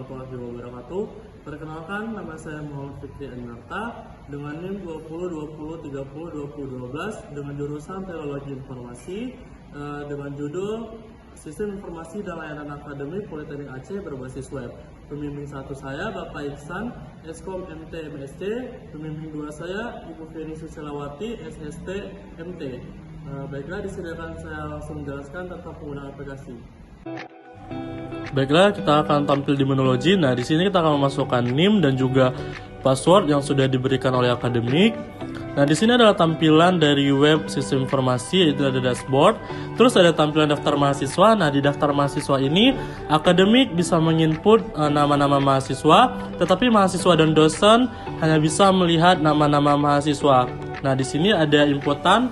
warahmatullahi wabarakatuh. Perkenalkan, nama saya Muhammad Fikri Anarta dengan NIM 2020302012 dengan jurusan Teknologi Informasi dengan judul Sistem Informasi dan Layanan Akademik Politeknik Aceh berbasis web. Pembimbing satu saya Bapak Iksan, Eskom MT MSc. Pembimbing dua saya Ibu Feni Susilawati, SST MT. Baiklah, disediakan saya langsung menjelaskan tentang penggunaan aplikasi. Baiklah, kita akan tampil di menu login. Nah, di sini kita akan memasukkan NIM dan juga password yang sudah diberikan oleh akademik. Nah, di sini adalah tampilan dari web sistem informasi, yaitu ada dashboard. Terus ada tampilan daftar mahasiswa. Nah, di daftar mahasiswa ini akademik bisa menginput nama-nama mahasiswa, tetapi mahasiswa dan dosen hanya bisa melihat nama-nama mahasiswa. Nah, di sini ada inputan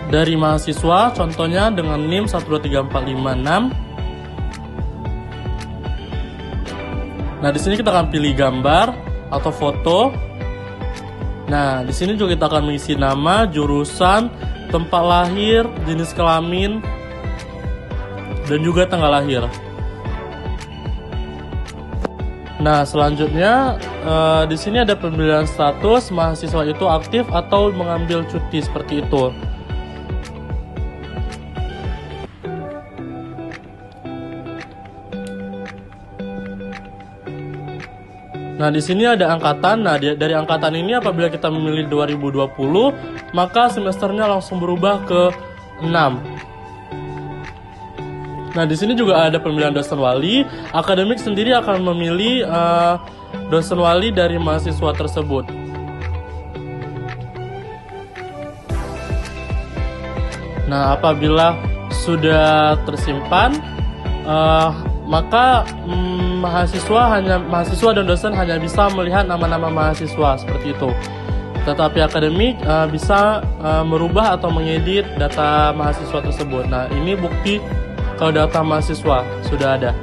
dari mahasiswa, contohnya dengan NIM 123456. Nah, di sini kita akan pilih gambar atau foto. Nah, di sini juga kita akan mengisi nama, jurusan, tempat lahir, jenis kelamin, dan juga tanggal lahir. Nah, selanjutnya di sini ada pemilihan status mahasiswa itu aktif atau mengambil cuti seperti itu. Nah, di sini ada angkatan. Nah, dari angkatan ini apabila kita memilih 2020, maka semesternya langsung berubah ke 6. Nah, di sini juga ada pemilihan dosen wali. Akademik sendiri akan memilih dosen wali dari mahasiswa tersebut. Nah, apabila sudah tersimpan, maka mahasiswa dan dosen hanya bisa melihat nama-nama mahasiswa seperti itu. Tetapi akademik bisa merubah atau mengedit data mahasiswa tersebut. Nah, ini bukti kalau data mahasiswa sudah ada.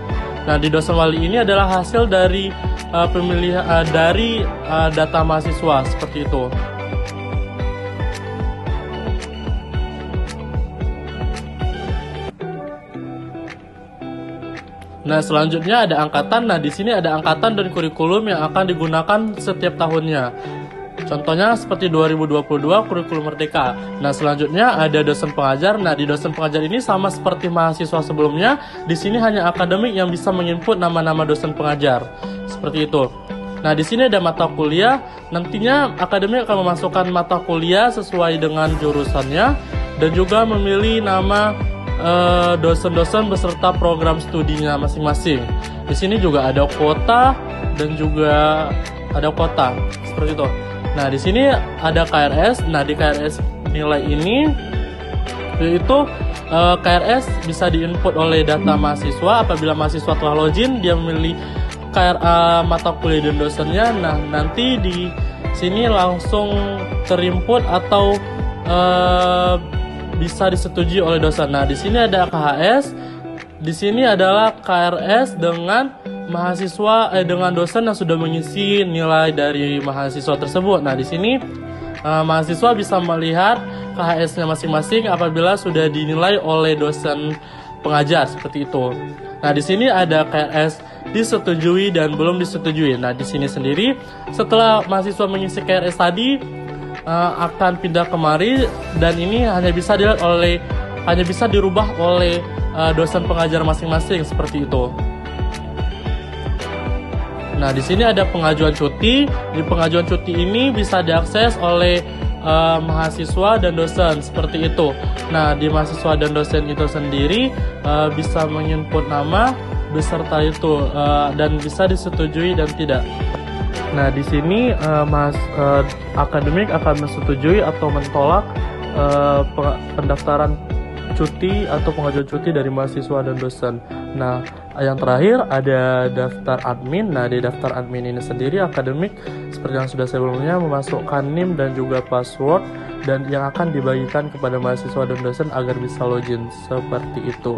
Nah, di dosen wali ini adalah hasil dari pemilihan dari data mahasiswa seperti itu. Nah, selanjutnya ada angkatan. Nah, di sini ada angkatan dan kurikulum yang akan digunakan setiap tahunnya. Contohnya seperti 2022 kurikulum merdeka. Nah, selanjutnya ada dosen pengajar. Nah, di dosen pengajar ini sama seperti mahasiswa sebelumnya. Di sini hanya akademik yang bisa menginput nama-nama dosen pengajar. Seperti itu. Nah, di sini ada mata kuliah. Nantinya akademik akan memasukkan mata kuliah sesuai dengan jurusannya dan juga memilih nama dosen-dosen beserta program studinya masing-masing. Di sini juga ada kuota dan juga ada kuota seperti itu. Nah, di sini ada KRS. Nah, di KRS nilai ini yaitu KRS bisa diinput oleh data mahasiswa. Apabila mahasiswa telah login, dia memilih mata kuliah dan dosennya. Nah, nanti di sini langsung terinput atau bisa disetujui oleh dosen. Nah, di sini ada KHS. Di sini adalah KRS dengan mahasiswa dengan dosen yang sudah mengisi nilai dari mahasiswa tersebut. Nah, di sini mahasiswa bisa melihat KHS-nya masing-masing apabila sudah dinilai oleh dosen pengajar seperti itu. Nah, di sini ada KRS disetujui dan belum disetujui. Nah, di sini sendiri setelah mahasiswa mengisi KRS tadi akan pindah kemari dan ini hanya bisa dirubah oleh dosen pengajar masing-masing seperti itu. Nah, di sini ada pengajuan cuti. Di pengajuan cuti ini bisa diakses oleh mahasiswa dan dosen seperti itu. Nah, di mahasiswa dan dosen itu sendiri bisa menginput nama beserta itu dan bisa disetujui dan tidak. Nah, di sini akademik akan menyetujui atau mentolak pendaftaran cuti atau pengajuan cuti dari mahasiswa dan dosen. Nah, yang terakhir ada daftar admin. Nah, di daftar admin ini sendiri akademik seperti yang sudah sebelumnya memasukkan NIM dan juga password dan yang akan dibagikan kepada mahasiswa dan dosen agar bisa login seperti itu.